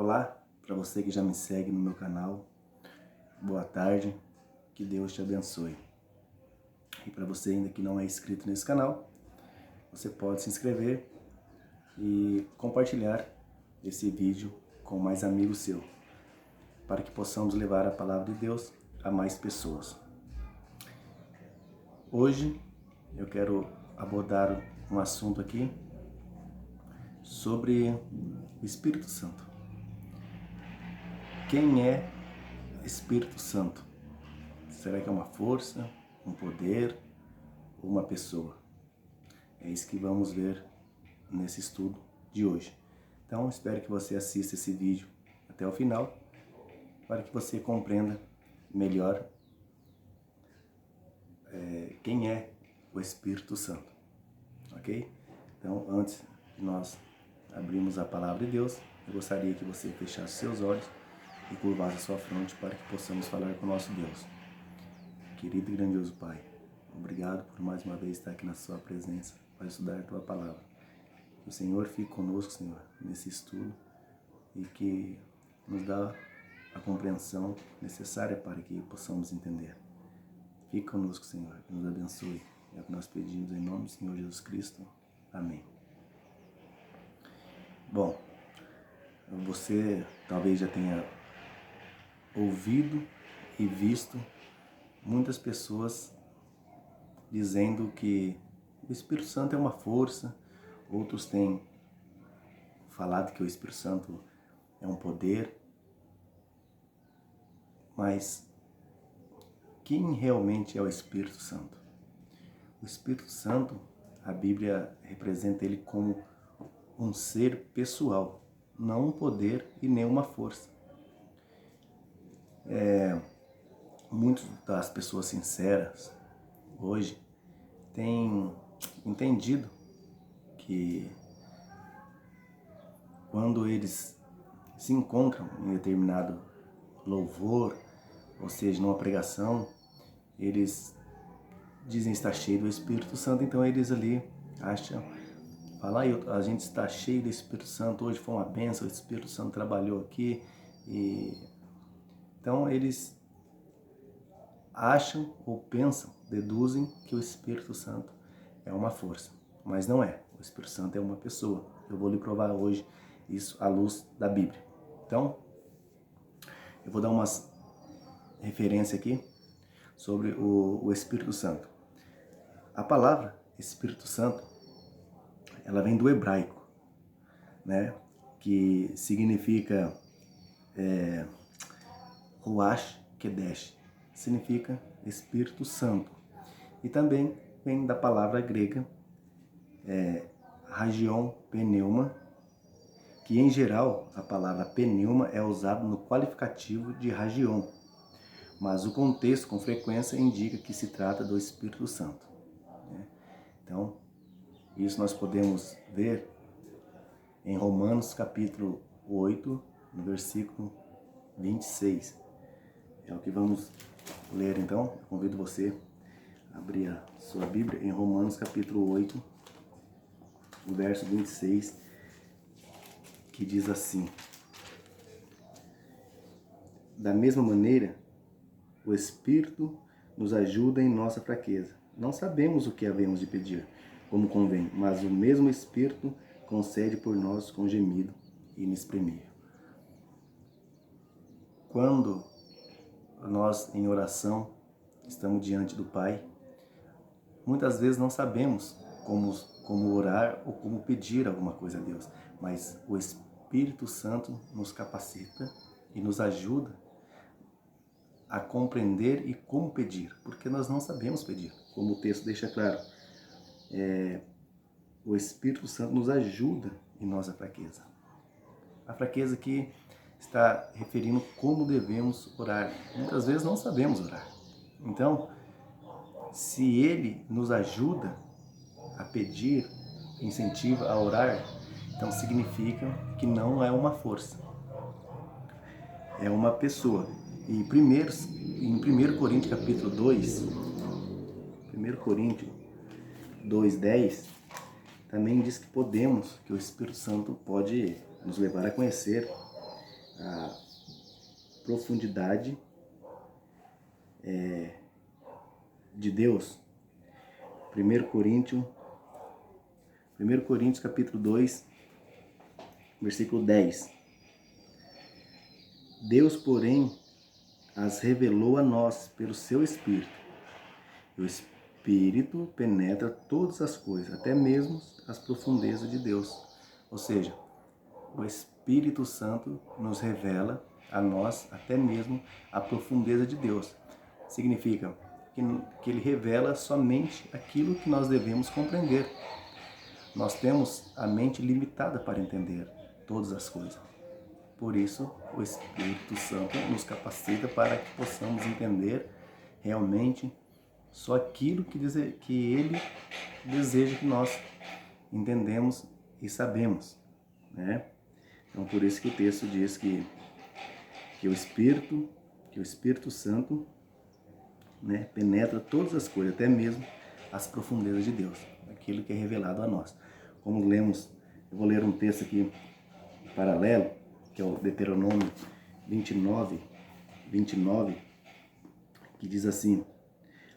Olá, para você que já me segue no meu canal, boa tarde, que Deus te abençoe. E para você ainda que não é inscrito nesse canal, você pode se inscrever e compartilhar esse vídeo com mais amigos seus, para que possamos levar a palavra de Deus a mais pessoas. Hoje eu quero abordar um assunto aqui sobre o Espírito Santo. Quem é Espírito Santo? Será que é uma força, um poder ou uma pessoa? É isso que vamos ver nesse estudo de hoje. Então, espero que você assista esse vídeo até o final, para que você compreenda melhor quem é o Espírito Santo, ok? Então, antes de nós abrirmos a palavra de Deus, eu gostaria que você fechasse seus olhos e curvasse a sua fronte para que possamos falar com o nosso Deus. Querido e grandioso Pai, obrigado por mais uma vez estar aqui na sua presença para estudar a tua palavra. Que o Senhor fique conosco, Senhor, nesse estudo e que nos dá a compreensão necessária para que possamos entender. Fique conosco, Senhor, que nos abençoe. É o que nós pedimos em nome do Senhor Jesus Cristo. Amém. Bom, você talvez já tenha ouvido e visto muitas pessoas dizendo que o Espírito Santo é uma força, outros têm falado que o Espírito Santo é um poder, mas quem realmente é o Espírito Santo? O Espírito Santo, a Bíblia representa ele como um ser pessoal, não um poder e nem uma força. Muitas das pessoas sinceras hoje têm entendido que quando eles se encontram em determinado louvor, ou seja, numa pregação, eles dizem estar cheio do Espírito Santo, então eles ali acham, falam, a gente está cheio do Espírito Santo, hoje foi uma bênção, o Espírito Santo trabalhou aqui, e então eles acham ou pensam, deduzem que o Espírito Santo é uma força, mas não é. O Espírito Santo é uma pessoa. Eu vou lhe provar hoje isso à luz da Bíblia. Então, eu vou dar umas referências aqui sobre o Espírito Santo. A palavra Espírito Santo, ela vem do hebraico, né? Que significa Ruach Kedesh, significa Espírito Santo. E também vem da palavra grega Hagion Pneuma, que em geral a palavra pneuma é usada no qualificativo de Hagion, mas o contexto com frequência indica que se trata do Espírito Santo. Então, isso nós podemos ver em Romanos capítulo 8, no versículo 26. É o que vamos ler então. Eu convido você a abrir a sua Bíblia em Romanos capítulo 8, no verso 26, que diz assim: da mesma maneira, o Espírito nos ajuda em nossa fraqueza. Não sabemos o que havemos de pedir, como convém, mas o mesmo Espírito concede por nós com gemido inexprimível. Quando nós, em oração, estamos diante do Pai, muitas vezes não sabemos como orar ou como pedir alguma coisa a Deus, mas o Espírito Santo nos capacita e nos ajuda a compreender e como pedir, porque nós não sabemos pedir, como o texto deixa claro. O Espírito Santo nos ajuda em nossa fraqueza. A fraqueza que está referindo como devemos orar. Muitas vezes não sabemos orar. Então, se Ele nos ajuda a pedir, incentiva a orar, então significa que não é uma força, é uma pessoa. E em 1 Coríntios capítulo 2, 1 Coríntios 2:10, também diz que o Espírito Santo pode nos levar a conhecer a profundidade de Deus. 1 Coríntios capítulo 2, versículo 10. Deus, porém, as revelou a nós pelo seu Espírito. E o Espírito penetra todas as coisas, até mesmo as profundezas de Deus. Ou seja, o Espírito Santo nos revela a nós até mesmo a profundeza de Deus. Significa que ele revela somente aquilo que nós devemos compreender. Nós temos a mente limitada para entender todas as coisas. Por isso, o Espírito Santo nos capacita para que possamos entender realmente só aquilo que ele deseja que nós entendemos e sabemos, né? Então, por isso que o texto diz que o Espírito Santo, né, penetra todas as coisas, até mesmo as profundezas de Deus, aquilo que é revelado a nós. Como lemos, eu vou ler um texto aqui paralelo, que é o Deuteronômio 29, que diz assim: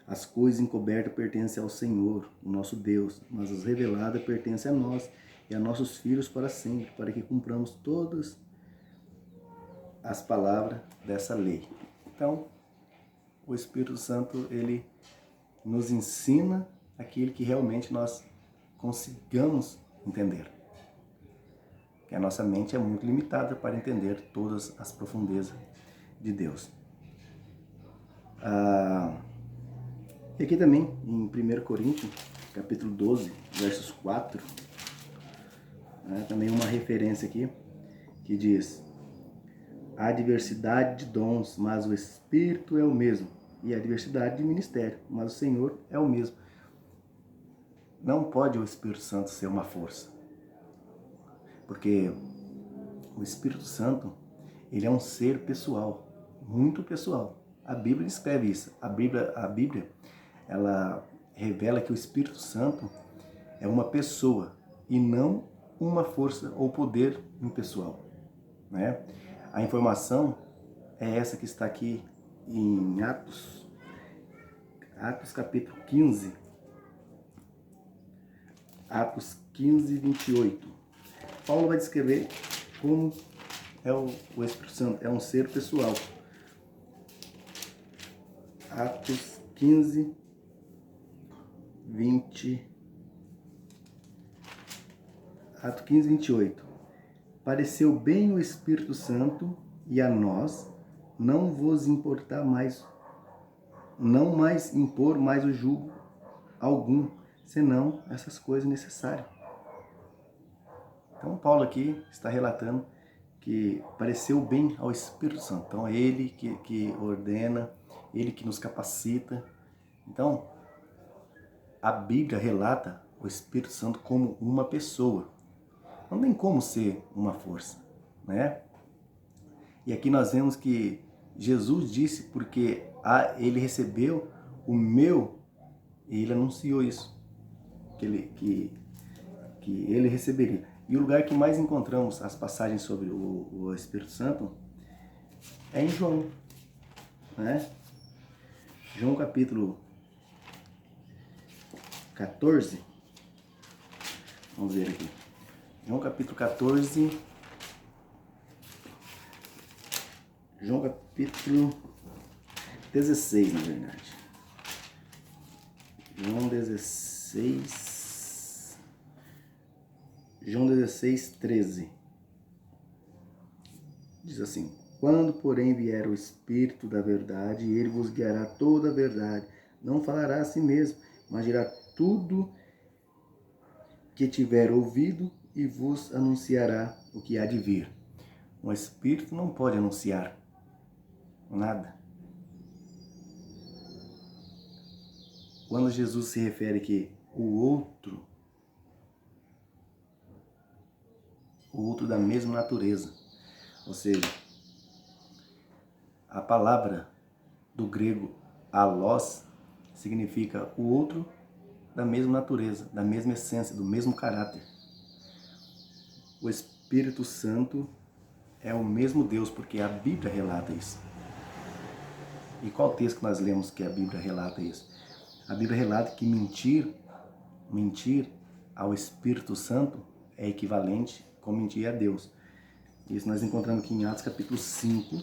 as coisas encobertas pertencem ao Senhor, o nosso Deus, mas as reveladas pertencem a nós e a nossos filhos para sempre, para que cumpramos todas as palavras dessa lei. Então, o Espírito Santo, ele nos ensina aquilo que realmente nós consigamos entender. Que a nossa mente é muito limitada para entender todas as profundezas de Deus. E aqui também, em 1 Coríntios, capítulo 12, versos 4, também uma referência aqui, que diz: há diversidade de dons, mas o Espírito é o mesmo. E há diversidade de ministério, mas o Senhor é o mesmo. Não pode o Espírito Santo ser uma força. Porque o Espírito Santo, ele é um ser pessoal, muito pessoal. A Bíblia descreve isso. A Bíblia, ela revela que o Espírito Santo é uma pessoa e não uma força ou poder impessoal, né? A informação é essa que está aqui em Atos capítulo 15, Atos 15, 28. Paulo vai descrever como é o Espírito Santo, é um ser pessoal. Atos 15, 28. Pareceu bem o Espírito Santo e a nós não vos importar mais, não mais impor mais o jugo algum, senão essas coisas necessárias. Então, Paulo aqui está relatando que pareceu bem ao Espírito Santo. Então, é ele que ordena, ele que nos capacita. Então, a Bíblia relata o Espírito Santo como uma pessoa. Não tem como ser uma força, né? E aqui nós vemos que Jesus disse, porque ele recebeu o meu, e ele anunciou isso, que ele receberia. E o lugar que mais encontramos as passagens sobre o Espírito Santo é em João, né? João capítulo 14, vamos ver aqui. João capítulo 14, João capítulo 16, na verdade. João 16, 13. Diz assim: quando, porém, vier o Espírito da verdade, ele vos guiará toda a verdade. Não falará a si mesmo, mas dirá tudo que tiver ouvido e vos anunciará o que há de vir. Um Espírito não pode anunciar nada. Quando Jesus se refere que o outro da mesma natureza, ou seja, a palavra do grego alós significa o outro da mesma natureza, da mesma essência, do mesmo caráter. O Espírito Santo é o mesmo Deus, porque a Bíblia relata isso. E qual texto que nós lemos que a Bíblia relata isso? A Bíblia relata que mentir ao Espírito Santo é equivalente com mentir a Deus. Isso nós encontramos aqui em Atos capítulo 5,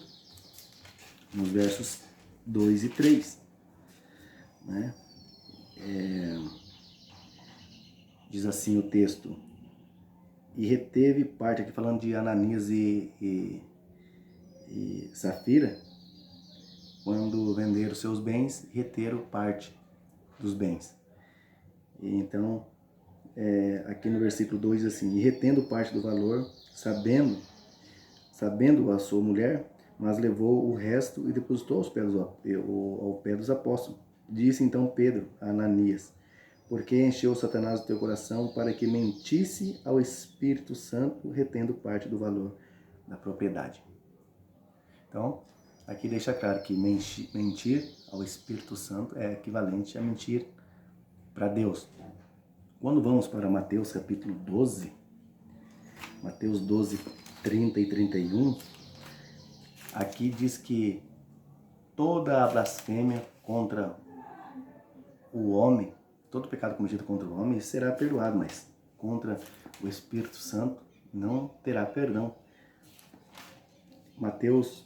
nos versos 2 e 3. Né? Diz assim o texto: e reteve parte, aqui falando de Ananias e Safira, quando venderam seus bens, reteram parte dos bens. E então, aqui no versículo 2 diz assim: e retendo parte do valor, sabendo a sua mulher, mas levou o resto e depositou ao pé dos apóstolos. Disse então Pedro a Ananias: porque encheu Satanás o teu coração para que mentisse ao Espírito Santo, retendo parte do valor da propriedade. Então, aqui deixa claro que mentir ao Espírito Santo é equivalente a mentir para Deus. Quando vamos para Mateus capítulo 12, Mateus 12, 30 e 31, aqui diz que toda a blasfêmia contra o homem, todo pecado cometido contra o homem será perdoado, mas contra o Espírito Santo não terá perdão. Mateus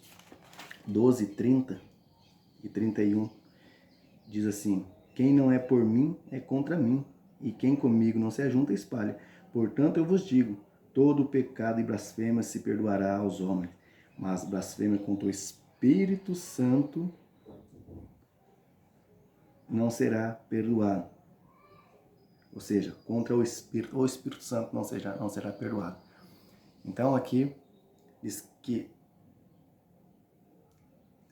12, 30 e 31 diz assim: quem não é por mim é contra mim, e quem comigo não se ajunta espalha. Portanto eu vos digo, todo pecado e blasfêmia se perdoará aos homens, mas blasfêmia contra o Espírito Santo não será perdoado. Ou seja, contra o Espírito Santo não será perdoado. Então aqui diz que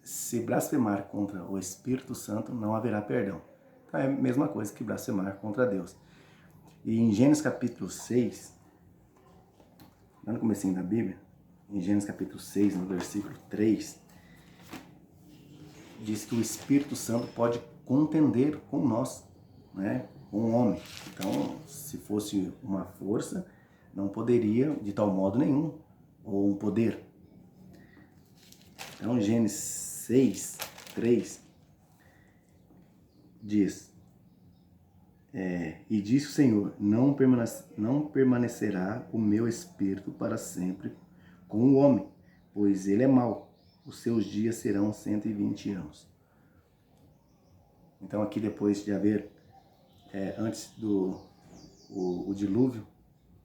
se blasfemar contra o Espírito Santo não haverá perdão. Então é a mesma coisa que blasfemar contra Deus. E em Gênesis capítulo 6, lá no comecinho da Bíblia, em Gênesis capítulo 6, no versículo 3, diz que o Espírito Santo pode contender com nós, né? Com o homem. Então, se fosse uma força, não poderia de tal modo nenhum, ou um poder. Então, Gênesis 6, 3 diz: e disse o Senhor, não permanecerá o meu espírito para sempre com o homem, pois ele é mau, os seus dias serão 120 anos. Então aqui depois de haver, antes do o dilúvio,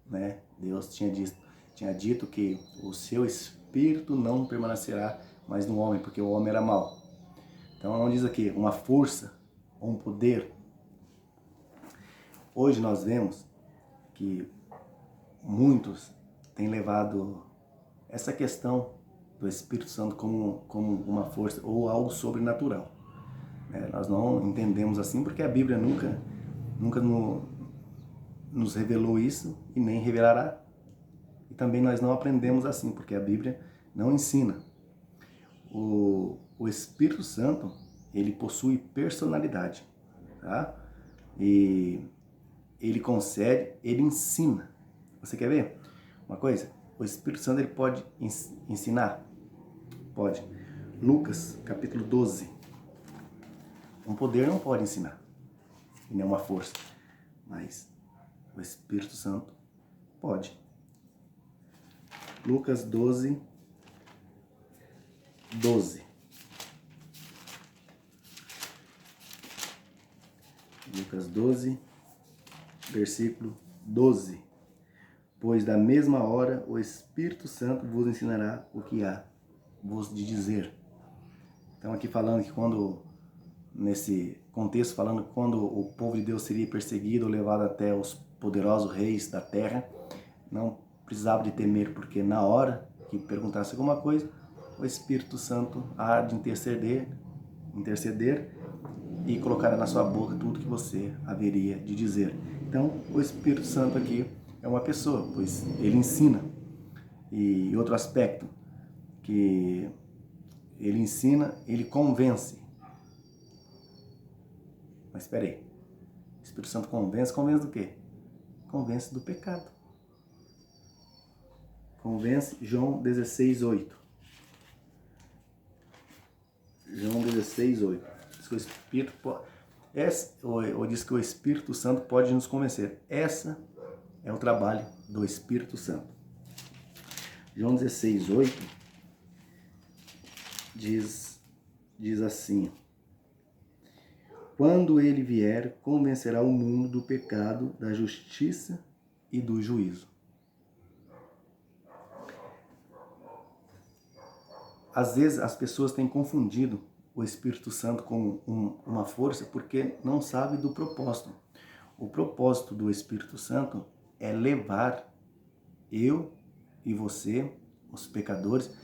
né, Deus tinha dito que o seu espírito não permanecerá mais no homem, porque o homem era mau. Então não diz aqui uma força ou um poder. Hoje nós vemos que muitos têm levado essa questão do Espírito Santo como uma força ou algo sobrenatural. Nós não entendemos assim porque a Bíblia nunca nos revelou isso e nem revelará. E também nós não aprendemos assim, porque a Bíblia não ensina. O Espírito Santo, ele possui personalidade, tá? E ele concede, ele ensina. Você quer ver uma coisa? O Espírito Santo, ele pode ensinar? Pode. Lucas, capítulo 12. Um poder não pode ensinar, e nem uma força, mas o Espírito Santo pode. Lucas 12, 12. Lucas 12, versículo 12. Pois da mesma hora o Espírito Santo vos ensinará o que há vos de dizer. Então aqui falando que nesse contexto, falando quando o povo de Deus seria perseguido ou levado até os poderosos reis da terra, não precisava de temer, porque na hora que perguntasse alguma coisa, o Espírito Santo há de interceder e colocará na sua boca tudo que você haveria de dizer. Então, o Espírito Santo aqui é uma pessoa, pois ele ensina. E outro aspecto, que ele ensina, ele convence. Mas espera aí, o Espírito Santo convence do quê? Convence do pecado. convence, João 16:8. João 16:8. Diz que o Espírito ou diz que o Espírito Santo pode nos convencer. Essa é o trabalho do Espírito Santo. João 16:8 diz assim: quando ele vier, convencerá o mundo do pecado, da justiça e do juízo. Às vezes as pessoas têm confundido o Espírito Santo como uma força porque não sabem do propósito. O propósito do Espírito Santo é levar eu e você, os pecadores,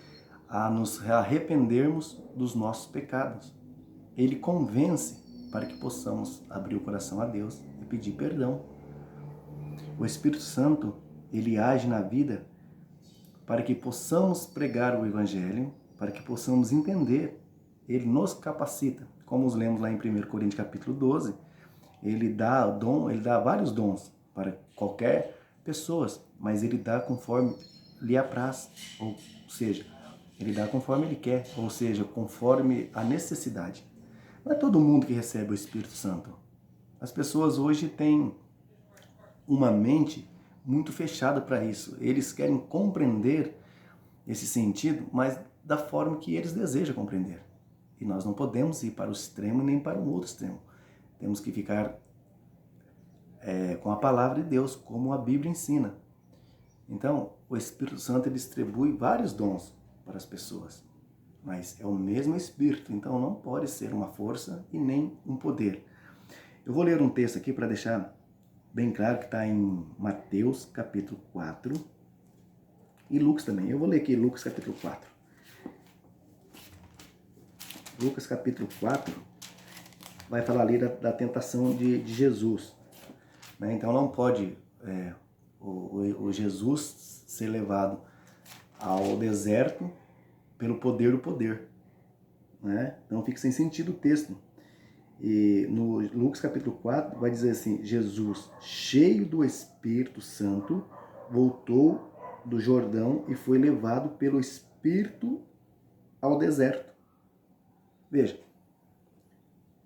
a nos arrependermos dos nossos pecados. Ele convence para que possamos abrir o coração a Deus e pedir perdão. O Espírito Santo, ele age na vida para que possamos pregar o Evangelho, para que possamos entender. Ele nos capacita. Como os lemos lá em 1 Coríntios capítulo 12, ele dá vários dons para qualquer pessoa, mas ele dá conforme lhe apraz, ou seja, ele dá conforme ele quer, ou seja, conforme a necessidade. Não é todo mundo que recebe o Espírito Santo. As pessoas hoje têm uma mente muito fechada para isso. Eles querem compreender esse sentido, mas da forma que eles desejam compreender. E nós não podemos ir para o extremo nem para o outro extremo. Temos que ficar com a palavra de Deus, como a Bíblia ensina. Então, o Espírito Santo ele distribui vários dons para as pessoas. Mas é o mesmo Espírito, então não pode ser uma força e nem um poder. Eu vou ler um texto aqui para deixar bem claro que está em Mateus capítulo 4 e Lucas também. Eu vou ler aqui Lucas capítulo 4. Lucas capítulo 4 vai falar ali da tentação de Jesus. Né? Então não pode o Jesus ser levado ao deserto pelo poder do poder. Né? Então fica sem sentido o texto. E no Lucas capítulo 4 vai dizer assim: Jesus, cheio do Espírito Santo, voltou do Jordão e foi levado pelo Espírito ao deserto. Veja,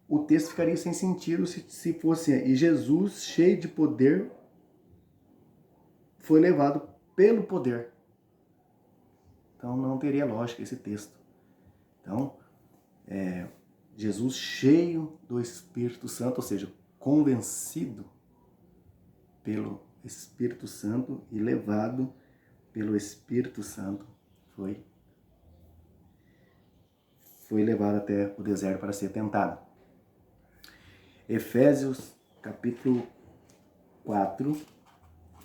o texto ficaria sem sentido se fosse e Jesus, cheio de poder, foi levado pelo poder. Então não teria lógica esse texto. Então, Jesus cheio do Espírito Santo, ou seja, convencido pelo Espírito Santo e levado pelo Espírito Santo, foi levado até o deserto para ser tentado. Efésios capítulo 4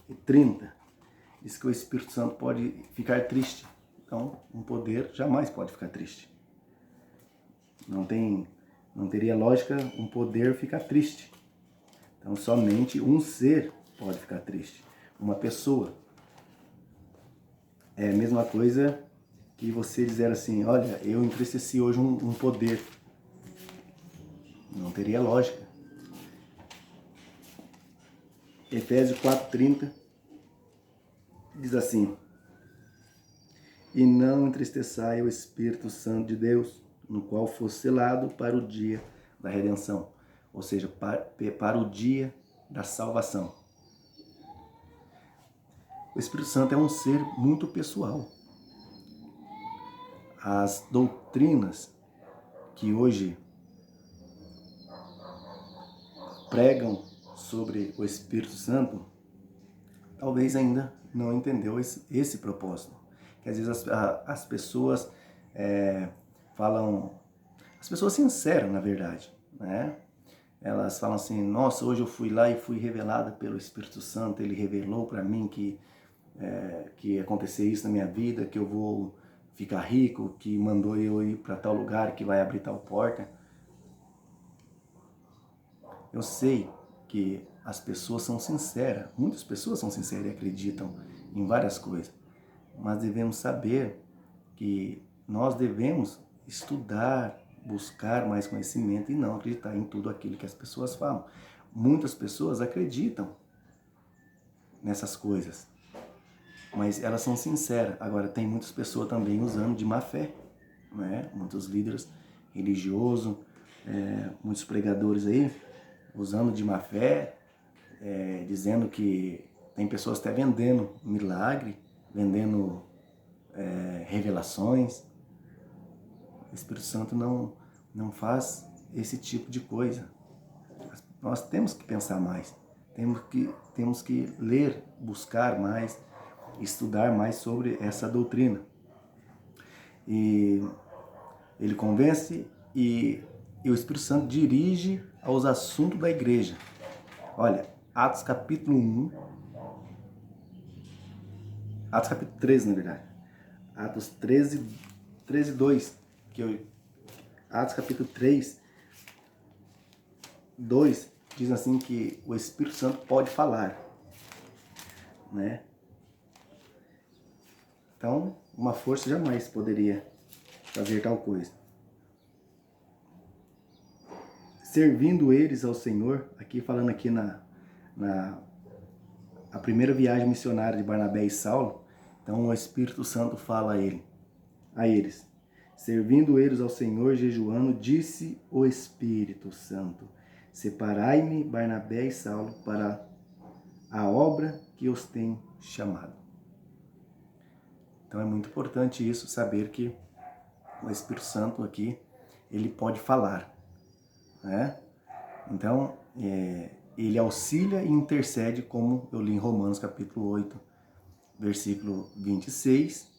e 30 diz que o Espírito Santo pode ficar triste. Então, um poder jamais pode ficar triste. Não teria lógica um poder ficar triste. Então, somente um ser pode ficar triste. Uma pessoa. É a mesma coisa que você dizer assim: olha, eu entristeci hoje um poder. Não teria lógica. Efésios 4:30 diz assim: e não entristeçai o Espírito Santo de Deus, no qual fosse selado para o dia da redenção, ou seja, para o dia da salvação. O Espírito Santo é um ser muito pessoal. As doutrinas que hoje pregam sobre o Espírito Santo, talvez ainda não entendeu esse propósito. Que às vezes as pessoas falam, as pessoas sinceras, na verdade, né? Elas falam assim: nossa, hoje eu fui lá e fui revelada pelo Espírito Santo, ele revelou para mim que ia acontecer isso na minha vida, que eu vou ficar rico, que mandou eu ir para tal lugar, que vai abrir tal porta. Eu sei que as pessoas são sinceras, muitas pessoas são sinceras e acreditam em várias coisas, mas devemos saber que nós devemos estudar, buscar mais conhecimento e não acreditar em tudo aquilo que as pessoas falam. Muitas pessoas acreditam nessas coisas. mas elas são sinceras. Agora, tem muitas pessoas também usando de má fé, né? Muitos líderes religiosos, muitos pregadores aí, usando de má fé, dizendo que tem pessoas até vendendo milagre, vendendo revelações. O Espírito Santo não faz esse tipo de coisa. Nós temos que pensar mais, temos que ler, buscar mais, estudar mais sobre essa doutrina. E ele convence e o Espírito Santo dirige aos assuntos da igreja. Olha, Atos capítulo 1, Atos capítulo 13, na verdade. Atos 13, 2, Atos capítulo 3, 2, diz assim que o Espírito Santo pode falar, né? Então, uma força jamais poderia fazer tal coisa. Servindo eles ao Senhor, aqui falando aqui a primeira viagem missionária de Barnabé e Saulo, então o Espírito Santo fala a eles. Servindo eles ao Senhor, jejuando, disse o Espírito Santo: separai-me Barnabé e Saulo para a obra que os tem chamado. Então é muito importante isso, saber que o Espírito Santo aqui, ele pode falar, né? Então, ele auxilia e intercede, como eu li em Romanos capítulo 8, versículo 26,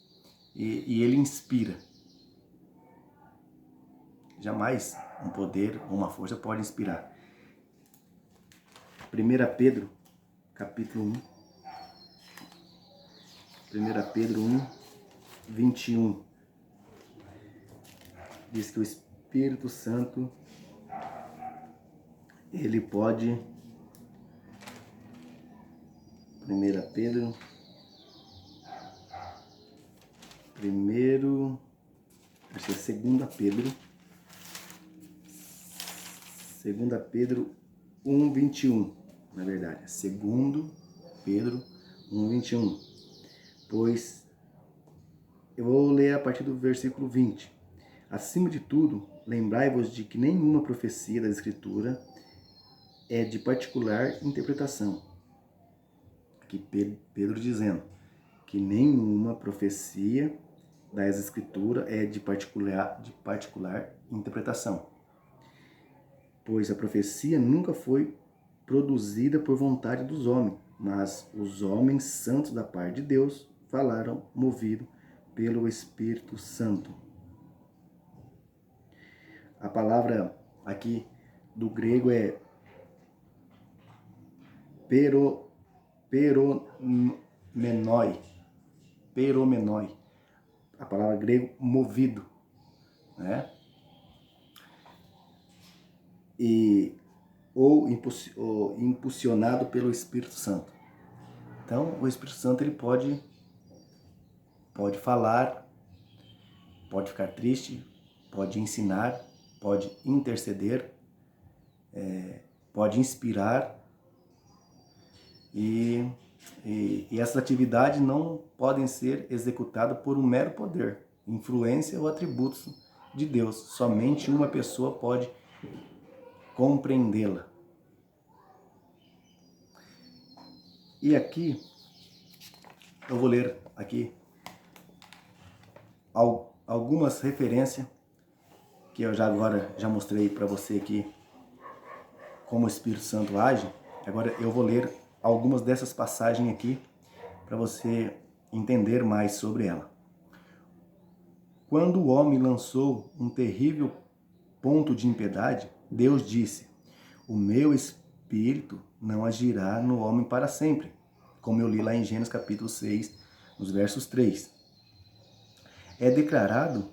e ele inspira. Jamais um poder ou uma força pode inspirar. 1 Pedro, capítulo 1. 1 Pedro 1, 21. Diz que o Espírito Santo, ele pode... 1 Pedro... Acho que é 2 Pedro... 2 Pedro 1, 21, na verdade. 2 Pedro 1, 21. Pois, eu vou ler a partir do versículo 20. Acima de tudo, lembrai-vos de que nenhuma profecia da Escritura é de particular interpretação. Aqui Pedro dizendo que nenhuma profecia das Escrituras é de particular interpretação. Pois a profecia nunca foi produzida por vontade dos homens, mas os homens santos da parte de Deus falaram movido pelo Espírito Santo. A palavra aqui do grego é peromenoi. A palavra grego movido, né? Ou impulsionado pelo Espírito Santo. Então, o Espírito Santo, ele pode falar, pode ficar triste, pode ensinar, pode interceder, pode inspirar, e essas atividades não podem ser executadas por um mero poder, influência ou atributos de Deus. Somente uma pessoa pode compreendê-la. E aqui, eu vou ler aqui algumas referências que eu já mostrei para você aqui como o Espírito Santo age. Agora eu vou ler algumas dessas passagens aqui para você entender mais sobre ela. Quando o homem lançou um terrível ponto de impiedade, Deus disse: o meu Espírito não agirá no homem para sempre, como eu li lá em Gênesis capítulo 6, nos versos 3. É declarado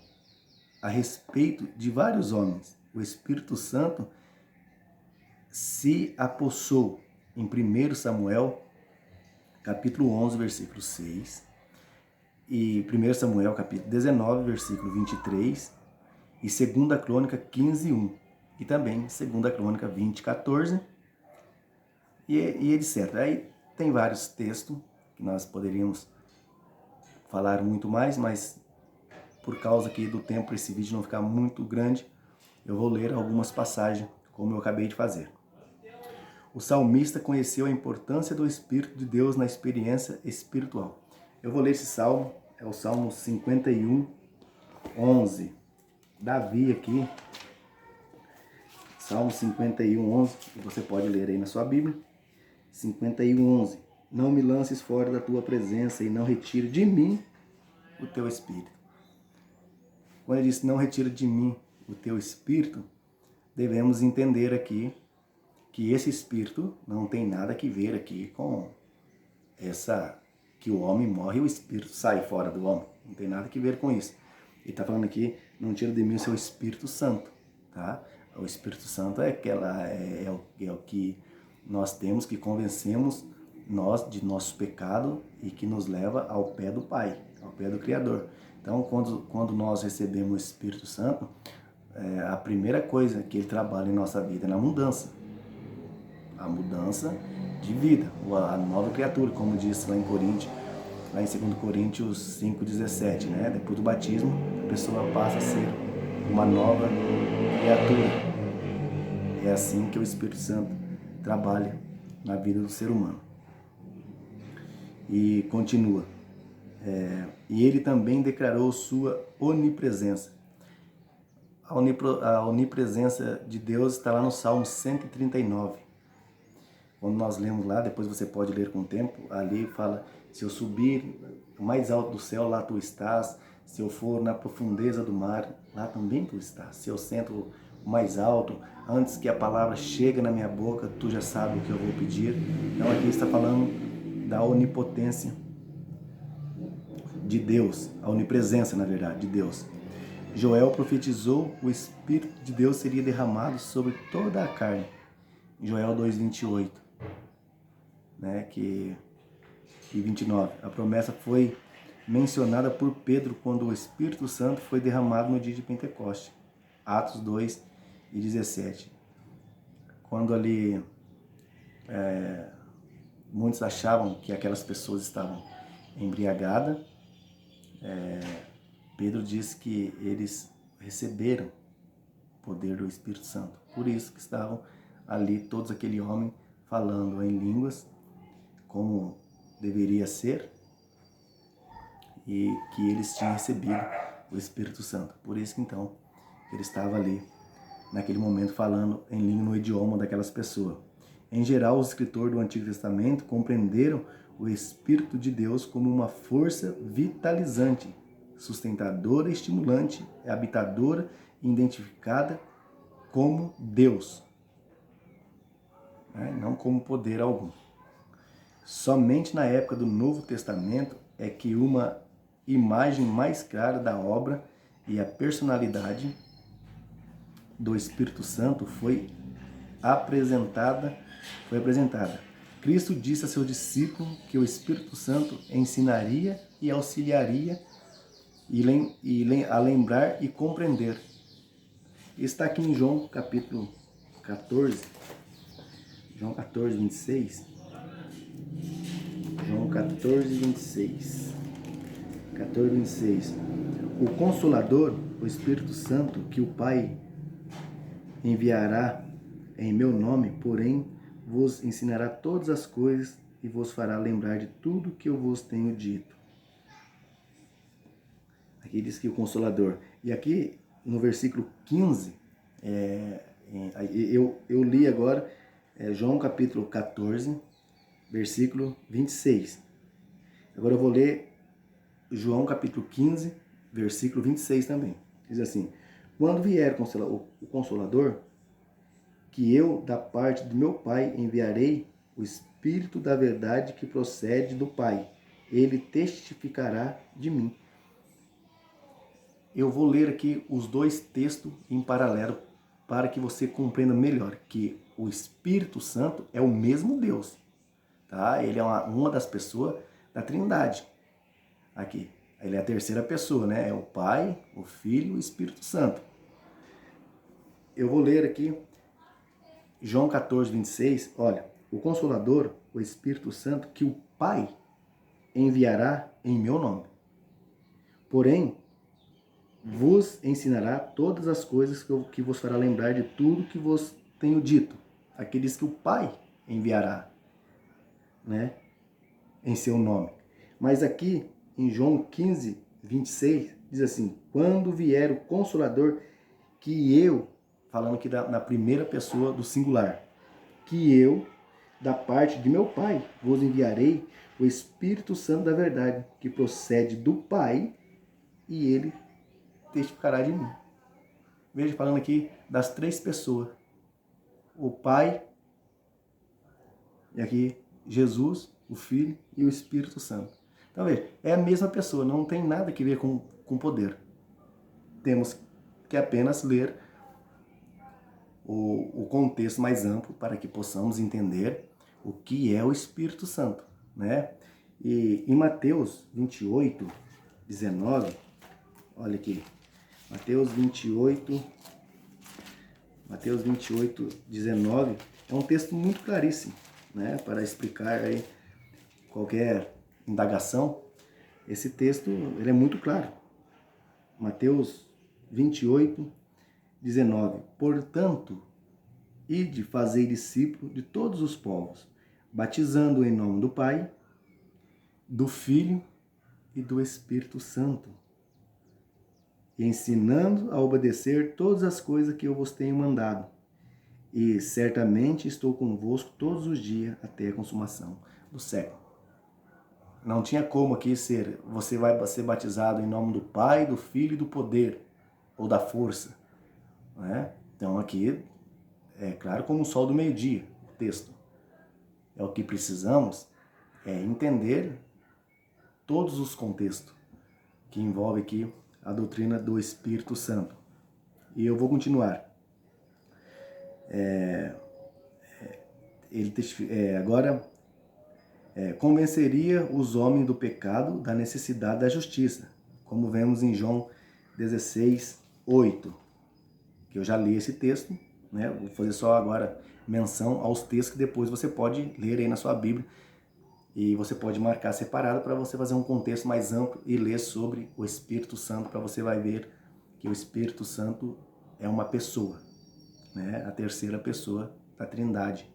a respeito de vários homens. O Espírito Santo se apossou em 1 Samuel, capítulo 11, versículo 6, e 1 Samuel, capítulo 19, versículo 23, e 2 Crônica 15, 1, e também 2 Crônica 20, 14, e etc. Aí tem vários textos que nós poderíamos falar muito mais, mas por causa aqui do tempo para esse vídeo não ficar muito grande, eu vou ler algumas passagens, como eu acabei de fazer. O salmista conheceu a importância do Espírito de Deus na experiência espiritual. Eu vou ler esse salmo, é o Salmo 51, 11. Davi aqui, Salmo 51, 11, você pode ler aí na sua Bíblia. 51, 11. Não me lances fora da tua presença e não retire de mim o teu Espírito. Quando ele diz não retire de mim o teu Espírito, devemos entender aqui que esse Espírito não tem nada que ver aqui com que o homem morre e o Espírito sai fora do homem. Não tem nada que ver com isso. Ele está falando aqui, não tira de mim o seu Espírito Santo. Tá? O Espírito Santo é o que nós temos, que convencemos nós de nosso pecado e que nos leva ao pé do Pai, ao pé do Criador. Então, quando nós recebemos o Espírito Santo, a primeira coisa que ele trabalha em nossa vida é na mudança. A mudança de vida, a nova criatura, como diz lá em Coríntios, lá em 2 Coríntios 5,17, né? Depois do batismo, a pessoa passa a ser uma nova criatura. É assim que o Espírito Santo trabalha na vida do ser humano. E continua. E ele também declarou sua onipresença. A onipresença de Deus está lá no Salmo 139. Quando nós lemos lá, depois você pode ler com o tempo, ali fala, se eu subir mais alto do céu, lá tu estás. Se eu for na profundeza do mar, lá também tu estás. Se eu sento mais alto, antes que a palavra chegue na minha boca, tu já sabe o que eu vou pedir. Então aqui está falando da onipotência de Deus, a onipresença, na verdade, de Deus. Joel profetizou o Espírito de Deus seria derramado sobre toda a carne. Joel 2,28. Né, e 29. A promessa foi mencionada por Pedro quando o Espírito Santo foi derramado no dia de Pentecoste. Atos 2:17. Quando ali muitos achavam que aquelas pessoas estavam embriagadas, Pedro disse que eles receberam o poder do Espírito Santo. Por isso que estavam ali todos aquele homem falando em línguas, como deveria ser, e que eles tinham recebido o Espírito Santo. Por isso que então ele estava ali, naquele momento, falando em língua, no idioma daquelas pessoas. Em geral, os escritores do Antigo Testamento compreenderam o Espírito de Deus como uma força vitalizante, sustentadora, estimulante, habitadora e identificada como Deus, né? Não como poder algum. Somente na época do Novo Testamento é que uma imagem mais clara da obra e a personalidade do Espírito Santo foi apresentada. Cristo disse a seus discípulos que o Espírito Santo ensinaria e auxiliaria a lembrar e compreender. Está aqui em João capítulo 14, João 14, 26. João 14, 26. 14, 26. O Consolador, o Espírito Santo, que o Pai enviará em meu nome, porém, vos ensinará todas as coisas e vos fará lembrar de tudo que eu vos tenho dito. Aqui diz que o Consolador. E aqui, no versículo 15, eu li agora João capítulo 14, versículo 26. Agora eu vou ler João capítulo 15, versículo 26 também. Diz assim: quando vier o Consolador, que eu, da parte do meu Pai, enviarei o Espírito da verdade que procede do Pai. Ele testificará de mim. Eu vou ler aqui os dois textos em paralelo para que você compreenda melhor que o Espírito Santo é o mesmo Deus. Tá? Ele é uma das pessoas da Trindade. Aqui. Ele é a terceira pessoa, né? É o Pai, o Filho e o Espírito Santo. Eu vou ler aqui João 14, 26. Olha, o Consolador, o Espírito Santo, que o Pai enviará em meu nome. Porém, vos ensinará todas as coisas que vos fará lembrar de tudo que vos tenho dito. Aqui diz que o Pai enviará, né, em seu nome. Mas aqui, em João 15, 26, diz assim: quando vier o Consolador, que eu, falando aqui na primeira pessoa do singular, que eu, da parte de meu Pai, vos enviarei o Espírito Santo da verdade, que procede do Pai, e ele testificará de mim. Veja, falando aqui das três pessoas. O Pai, e aqui Jesus, o Filho e o Espírito Santo. Então veja, é a mesma pessoa, não tem nada que ver com poder. Temos que apenas ler o contexto mais amplo para que possamos entender o que é o Espírito Santo, né? E em Mateus 28, 19, olha aqui, Mateus 28, 19, é um texto muito claríssimo, né? Para explicar aí qualquer indagação. Esse texto, ele é muito claro. Mateus 28, 19. Portanto, ide fazei discípulo de todos os povos, batizando em nome do Pai, do Filho e do Espírito Santo, e ensinando a obedecer todas as coisas que eu vos tenho mandado. E certamente estou convosco todos os dias até a consumação do século. Não tinha como aqui ser, você vai ser batizado em nome do Pai, do Filho e do poder, ou da força, né? Então aqui, é claro como o sol do meio-dia, o texto. É o que precisamos, é entender todos os contextos que envolve aqui a doutrina do Espírito Santo. E eu vou continuar. Agora, convenceria os homens do pecado, da necessidade da justiça, como vemos em João 16, 8, que eu já li esse texto, né? Vou fazer só agora menção aos textos que depois você pode ler aí na sua Bíblia, e você pode marcar separado para você fazer um contexto mais amplo e ler sobre o Espírito Santo, para você vai ver que o Espírito Santo é uma pessoa, né? A terceira pessoa da Trindade.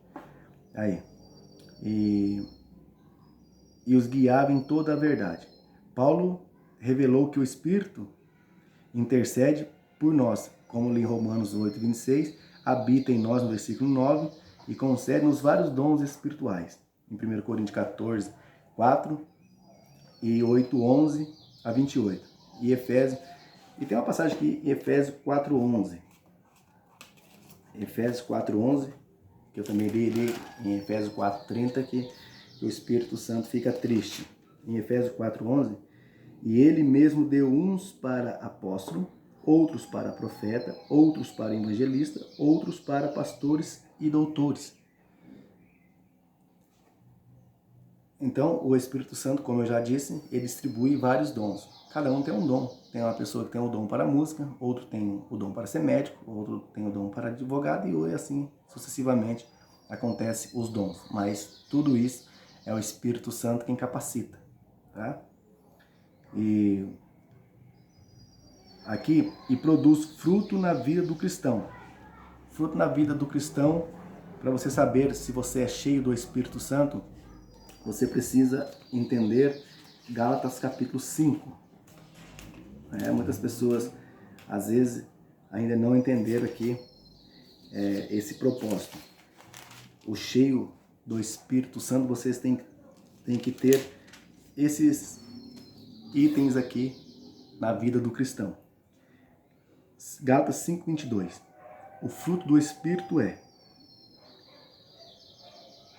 Aí. E os guiava em toda a verdade. Paulo revelou que o Espírito intercede por nós, como li em Romanos 8, 26, habita em nós no versículo 9 e concede-nos vários dons espirituais. Em 1 Coríntios 14, 4 e 8, 11 a 28. E Efésios, e tem uma passagem aqui em Efésios 4, 11. Efésios 4, 11, que eu também li em Efésios 4, 30, que o Espírito Santo fica triste. Em Efésios 4, 11, e ele mesmo deu uns para apóstolo, outros para profeta, outros para evangelista, outros para pastores e doutores. Então, o Espírito Santo, como eu já disse, ele distribui vários dons. Cada um tem um dom. Tem uma pessoa que tem o dom para música, outro tem o dom para ser médico, outro tem o dom para advogado e assim sucessivamente acontece os dons. Mas tudo isso é o Espírito Santo quem capacita, tá? E aqui, e produz fruto na vida do cristão. Fruto na vida do cristão, para você saber se você é cheio do Espírito Santo, você precisa entender Gálatas capítulo 5. Muitas pessoas, às vezes, ainda não entenderam aqui esse propósito. O cheio do Espírito Santo, vocês têm que ter esses itens aqui na vida do cristão. Gálatas 5, 22. O fruto do Espírito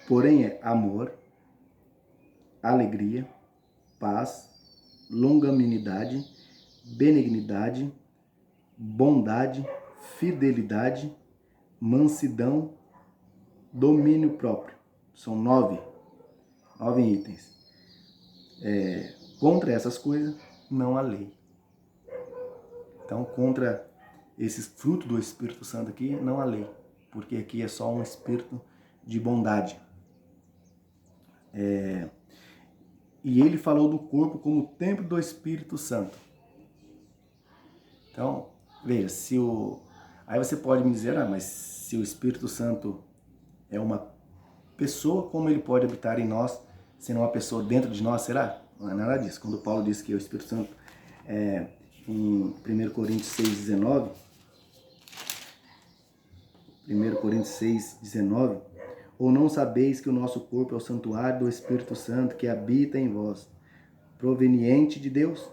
porém é amor, alegria, paz, longanimidade, benignidade, bondade, fidelidade, mansidão, domínio próprio. São 9 itens. Contra essas coisas não há lei. Então, contra esses frutos do Espírito Santo aqui, não há lei, porque aqui é só um espírito de bondade. E ele falou do corpo como templo do Espírito Santo. Então, veja, aí você pode me dizer, mas se o Espírito Santo é uma pessoa, como ele pode habitar em nós, sendo uma pessoa dentro de nós, será? Não é nada disso. Quando Paulo diz que o Espírito Santo em 1 Coríntios 6,19, 1 Coríntios 6,19, ou não sabeis que o nosso corpo é o santuário do Espírito Santo que habita em vós, proveniente de Deus?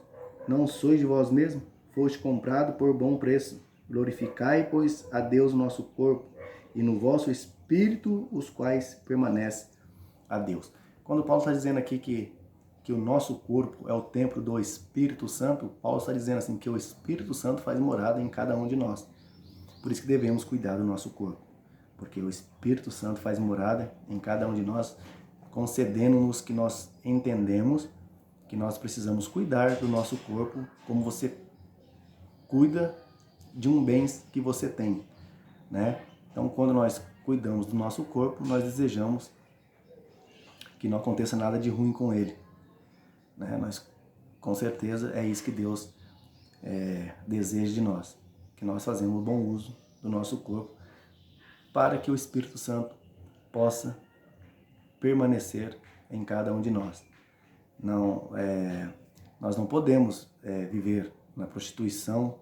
Não sois de vós mesmos? Foste comprado por bom preço. Glorificai, pois, a Deus o nosso corpo e no vosso espírito, os quais permanecem a Deus. Quando Paulo está dizendo aqui que o nosso corpo é o templo do Espírito Santo, Paulo está dizendo assim que o Espírito Santo faz morada em cada um de nós. Por isso que devemos cuidar do nosso corpo, porque o Espírito Santo faz morada em cada um de nós, concedendo-nos que nós entendemos que nós precisamos cuidar do nosso corpo como você cuida de um bem que você tem, né? Então, quando nós cuidamos do nosso corpo, nós desejamos que não aconteça nada de ruim com ele, né? Nós, com certeza, é isso que Deus deseja de nós, que nós fazemos bom uso do nosso corpo para que o Espírito Santo possa permanecer em cada um de nós. Nós não podemos viver na prostituição,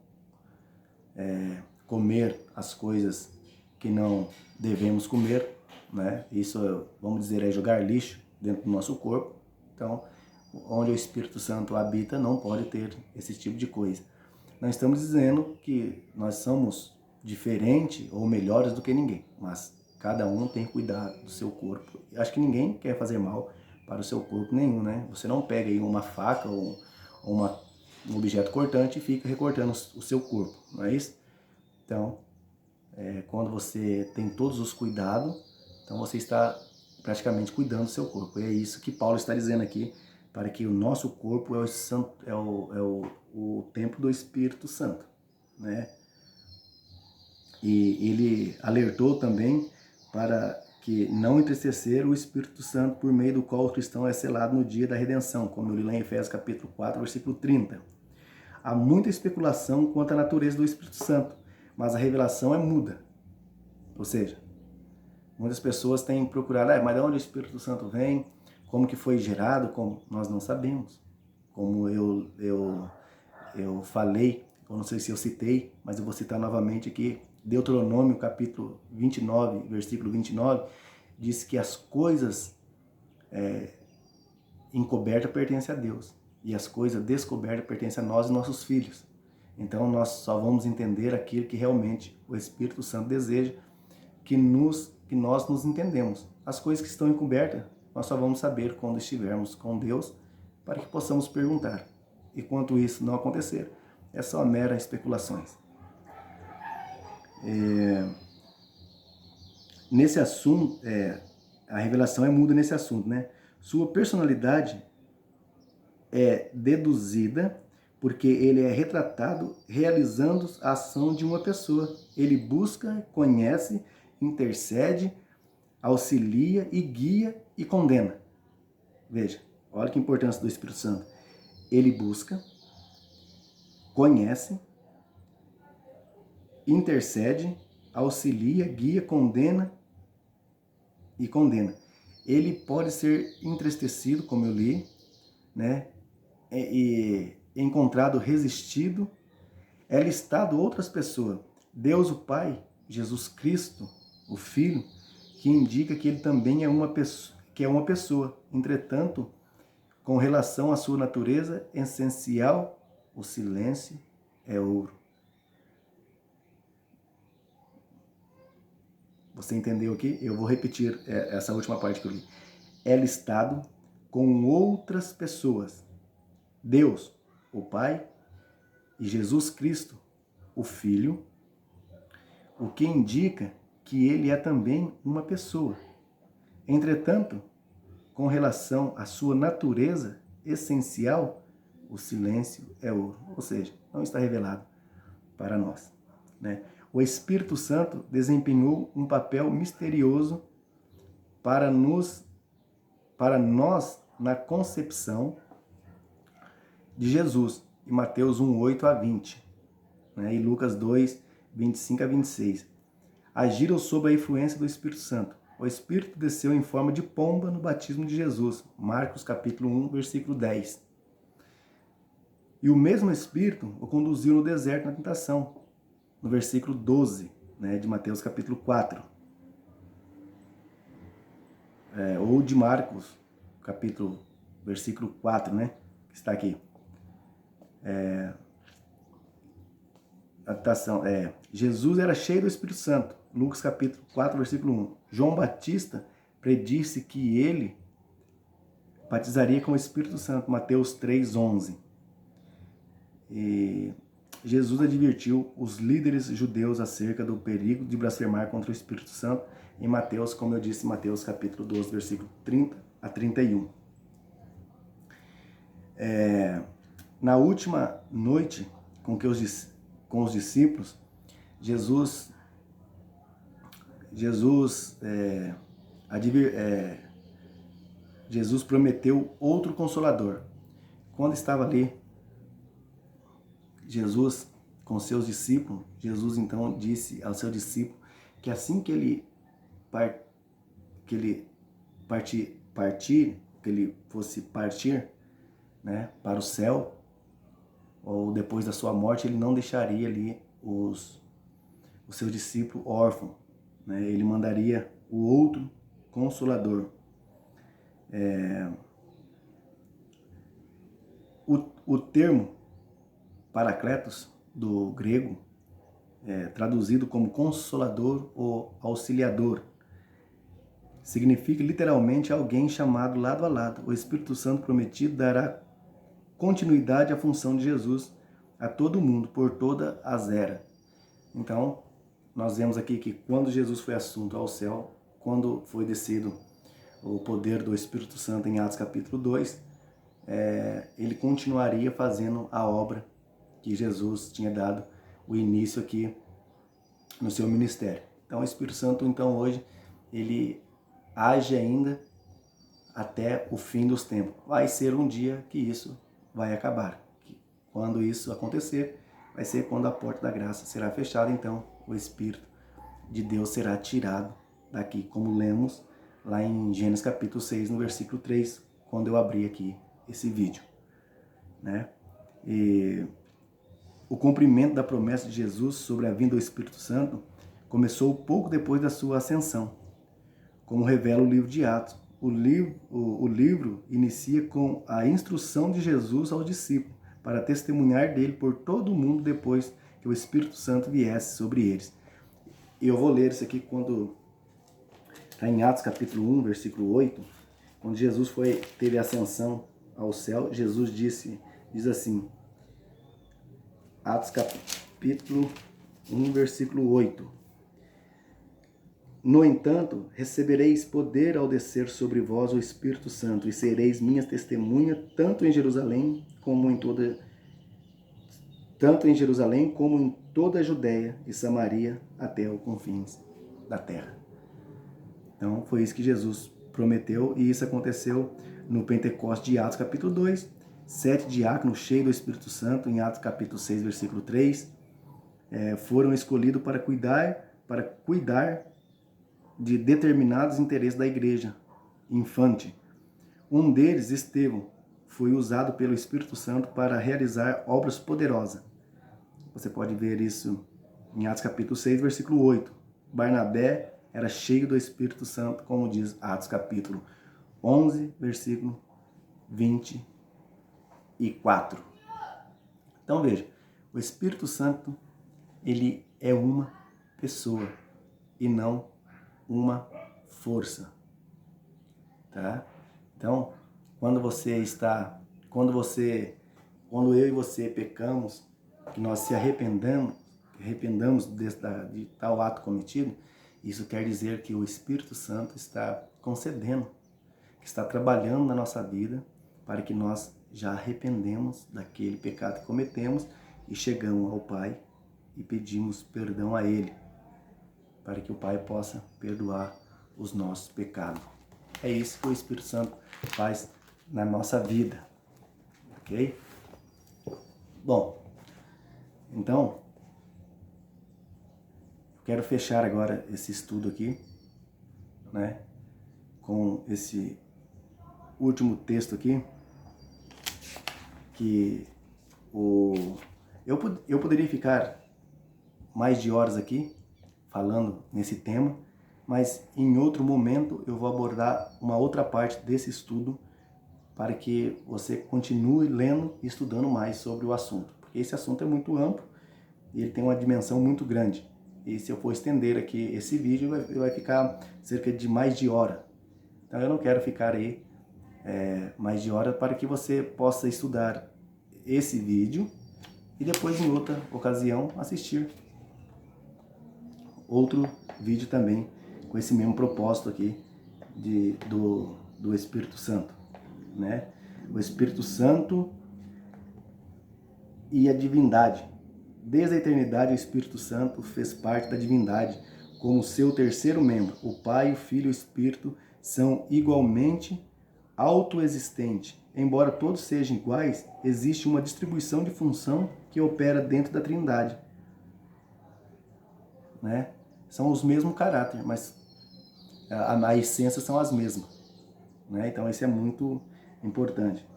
comer as coisas que não devemos comer, né? Isso, vamos dizer, é jogar lixo dentro do nosso corpo. Então, onde o Espírito Santo habita, não pode ter esse tipo de coisa. Não estamos dizendo que nós somos diferentes ou melhores do que ninguém, mas cada um tem que cuidar do seu corpo. Eu acho que ninguém quer fazer mal para o seu corpo nenhum, né? Você não pega aí uma faca ou um objeto cortante e fica recortando o seu corpo, não é isso? Então, quando você tem todos os cuidados, então você está praticamente cuidando do seu corpo. E é isso que Paulo está dizendo aqui, para que o nosso corpo é o templo do Espírito Santo, né? E ele alertou também para que não entristecer o Espírito Santo, por meio do qual o cristão é selado no dia da redenção, como eu li lá em Efésios capítulo 4, versículo 30. Há muita especulação quanto à natureza do Espírito Santo, mas a revelação é muda. Ou seja, muitas pessoas têm procurado, mas de onde o Espírito Santo vem? Como que foi gerado? Como nós não sabemos. Como eu falei, eu não sei se eu citei, mas eu vou citar novamente aqui, Deuteronômio capítulo 29, versículo 29, diz que as coisas encobertas pertencem a Deus e as coisas descobertas pertencem a nós e nossos filhos. Então nós só vamos entender aquilo que realmente o Espírito Santo deseja que nós nos entendemos. As coisas que estão encobertas, nós só vamos saber quando estivermos com Deus, para que possamos perguntar. E quanto isso não acontecer, é só mera especulações. Nesse assunto, a revelação é muda nesse assunto, né? Sua personalidade é deduzida porque ele é retratado realizando a ação de uma pessoa. Ele busca, conhece, intercede, auxilia e guia e condena. Veja, olha que importância do Espírito Santo. Ele busca, conhece, intercede, auxilia, guia, condena e condena. Ele pode ser entristecido, como eu li, né? E encontrado resistido, é listado outras pessoas. Deus o Pai, Jesus Cristo, o Filho, que indica que ele também é uma pessoa. Entretanto, com relação à sua natureza essencial, o silêncio é ouro. Você entendeu aqui? Eu vou repetir essa última parte que eu li. É listado com outras pessoas. Deus, o Pai, e Jesus Cristo, o Filho, o que indica que ele é também uma pessoa. Entretanto, com relação à sua natureza essencial, o silêncio é ouro. Ou seja, não está revelado para nós, né? O Espírito Santo desempenhou um papel misterioso para nós na concepção de Jesus, em Mateus 1, 8 a 20. né? E Lucas 2, 25 a 26. Agiram sob a influência do Espírito Santo. O Espírito desceu em forma de pomba no batismo de Jesus. Marcos capítulo 1, versículo 10. E o mesmo Espírito o conduziu no deserto na tentação, no versículo 12, né, de Mateus capítulo 4. Ou de Marcos, versículo 4, né, que está aqui. A tentação, Jesus era cheio do Espírito Santo, Lucas capítulo 4, versículo 1. João Batista predisse que ele batizaria com o Espírito Santo, Mateus 3, 11. E Jesus advertiu os líderes judeus acerca do perigo de blasfemar contra o Espírito Santo em Mateus, como eu disse, Mateus capítulo 12, versículo 30 a 31. Na última noite com os discípulos, Jesus prometeu outro Consolador. Quando estava ali Jesus com seus discípulos, Jesus então disse ao seu discípulo que assim que ele fosse partir, né, para o céu, ou depois da sua morte, ele não deixaria ali o seu discípulo órfão, né? Ele mandaria o outro Consolador. O termo Paracletos, do grego, traduzido como Consolador ou Auxiliador, significa literalmente alguém chamado lado a lado. O Espírito Santo prometido dará continuidade à função de Jesus a todo mundo, por toda as eras. Então, nós vemos aqui que quando Jesus foi assunto ao céu, quando foi descido o poder do Espírito Santo em Atos capítulo 2, ele continuaria fazendo a obra que Jesus tinha dado o início aqui no seu ministério. Então, o Espírito Santo, então, hoje, ele age ainda até o fim dos tempos. Vai ser um dia que isso vai acabar. Quando isso acontecer, vai ser quando a porta da graça será fechada, então o Espírito de Deus será tirado daqui, como lemos lá em Gênesis capítulo 6, no versículo 3, quando eu abri aqui esse vídeo, né? E o cumprimento da promessa de Jesus sobre a vinda do Espírito Santo começou pouco depois da sua ascensão, como revela o livro de Atos. O livro inicia com a instrução de Jesus aos discípulos para testemunhar dele por todo o mundo depois que o Espírito Santo viesse sobre eles. E eu vou ler isso aqui quando está em Atos capítulo 1, versículo 8, quando Jesus teve a ascensão ao céu. Jesus diz assim, Atos capítulo 1, versículo 8. No entanto, recebereis poder ao descer sobre vós o Espírito Santo, e sereis minhas testemunhas tanto em Jerusalém como em toda a Judéia e Samaria até os confins da terra. Então, foi isso que Jesus prometeu, e isso aconteceu no Pentecoste de Atos capítulo 2, 7 diáconos cheios do Espírito Santo, em Atos capítulo 6, versículo 3, foram escolhidos para cuidar de determinados interesses da igreja infante. Um deles, Estevão, foi usado pelo Espírito Santo para realizar obras poderosas. Você pode ver isso em Atos capítulo 6, versículo 8. Barnabé era cheio do Espírito Santo, como diz Atos capítulo 11, versículo 24. Então veja, o Espírito Santo, ele é uma pessoa e não uma força, tá? Então, quando eu e você pecamos, que nós se arrependamos de tal ato cometido, isso quer dizer que o Espírito Santo está concedendo, que está trabalhando na nossa vida para que nós já arrependemos daquele pecado que cometemos e chegamos ao Pai e pedimos perdão a Ele, para que o Pai possa perdoar os nossos pecados. É isso que o Espírito Santo faz na nossa vida, ok? Bom, então, quero fechar agora esse estudo aqui, né, com esse último texto aqui, que eu poderia ficar mais de horas aqui falando nesse tema, mas em outro momento eu vou abordar uma outra parte desse estudo para que você continue lendo e estudando mais sobre o assunto, porque esse assunto é muito amplo e ele tem uma dimensão muito grande. E se eu for estender aqui esse vídeo, ele vai ficar cerca de mais de hora. Então eu não quero ficar aí mais de hora, para que você possa estudar esse vídeo e depois em outra ocasião assistir outro vídeo também com esse mesmo propósito aqui do Espírito Santo, né? O Espírito Santo e a divindade. Desde a eternidade, o Espírito Santo fez parte da divindade como seu terceiro membro. O Pai, o Filho e o Espírito são igualmente autoexistentes. Embora todos sejam iguais, existe uma distribuição de função que opera dentro da Trindade, né? São os mesmos caráteres, mas a essência são as mesmas, né? Então isso é muito importante.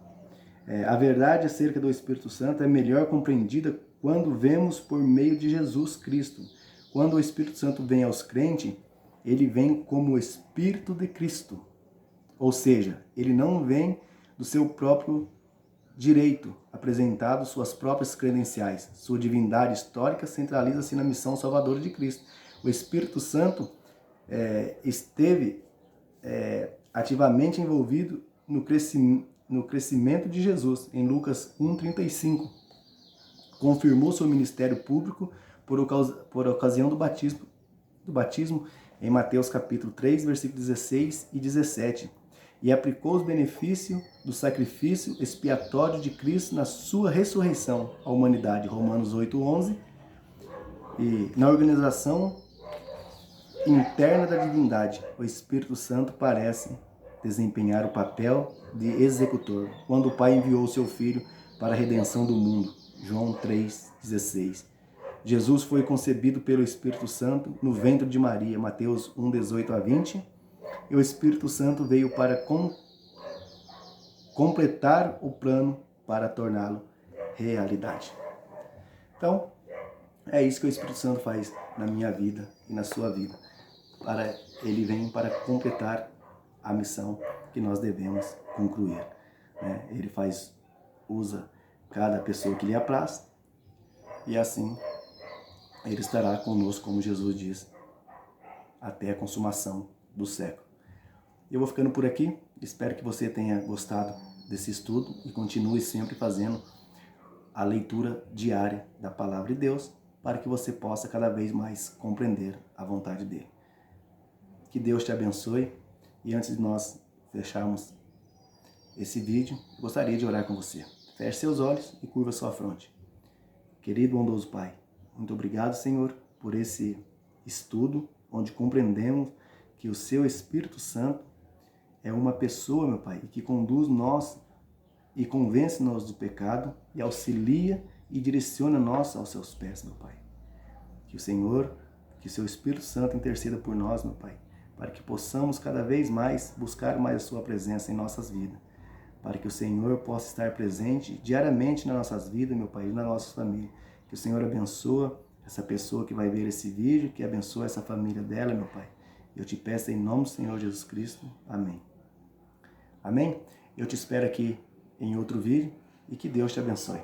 A verdade acerca do Espírito Santo é melhor compreendida quando vemos por meio de Jesus Cristo. Quando o Espírito Santo vem aos crentes, ele vem como o Espírito de Cristo. Ou seja, ele não vem do seu próprio direito, apresentado suas próprias credenciais. Sua divindade histórica centraliza-se na missão salvadora de Cristo. O Espírito Santo esteve ativamente envolvido no crescimento de Jesus, em Lucas 1,35. Confirmou seu ministério público por ocasião do batismo em Mateus capítulo 3, versículos 16 e 17. E aplicou os benefícios do sacrifício expiatório de Cristo na sua ressurreição à humanidade, Romanos 8,11. E na organização interna da divindade, o Espírito Santo parece desempenhar o papel de executor, quando o Pai enviou seu Filho para a redenção do mundo, João 3,16. Jesus foi concebido pelo Espírito Santo no ventre de Maria, Mateus 1, 18-20. E o Espírito Santo veio para completar o plano para torná-lo realidade. Então, é isso que o Espírito Santo faz na minha vida e na sua vida. Ele vem para completar a missão que nós devemos concluir, né? Ele usa cada pessoa que lhe apraz, e assim ele estará conosco, como Jesus diz, até a consumação do século. Eu vou ficando por aqui, espero que você tenha gostado desse estudo e continue sempre fazendo a leitura diária da Palavra de Deus, para que você possa cada vez mais compreender a vontade dele. Que Deus te abençoe, e antes de nós fecharmos esse vídeo, gostaria de orar com você. Feche seus olhos e curva sua fronte. Querido bondoso Pai, muito obrigado, Senhor, por esse estudo, onde compreendemos que o seu Espírito Santo é uma pessoa, meu Pai, que conduz nós e convence-nos do pecado e auxilia e direciona nós aos seus pés, meu Pai. Que o Senhor, que o seu Espírito Santo interceda por nós, meu Pai, para que possamos cada vez mais buscar mais a sua presença em nossas vidas, para que o Senhor possa estar presente diariamente nas nossas vidas, meu Pai, e na nossa família. Que o Senhor abençoe essa pessoa que vai ver esse vídeo, que abençoe essa família dela, meu Pai. Eu te peço em nome do Senhor Jesus Cristo. Amém. Amém? Eu te espero aqui em outro vídeo e que Deus te abençoe.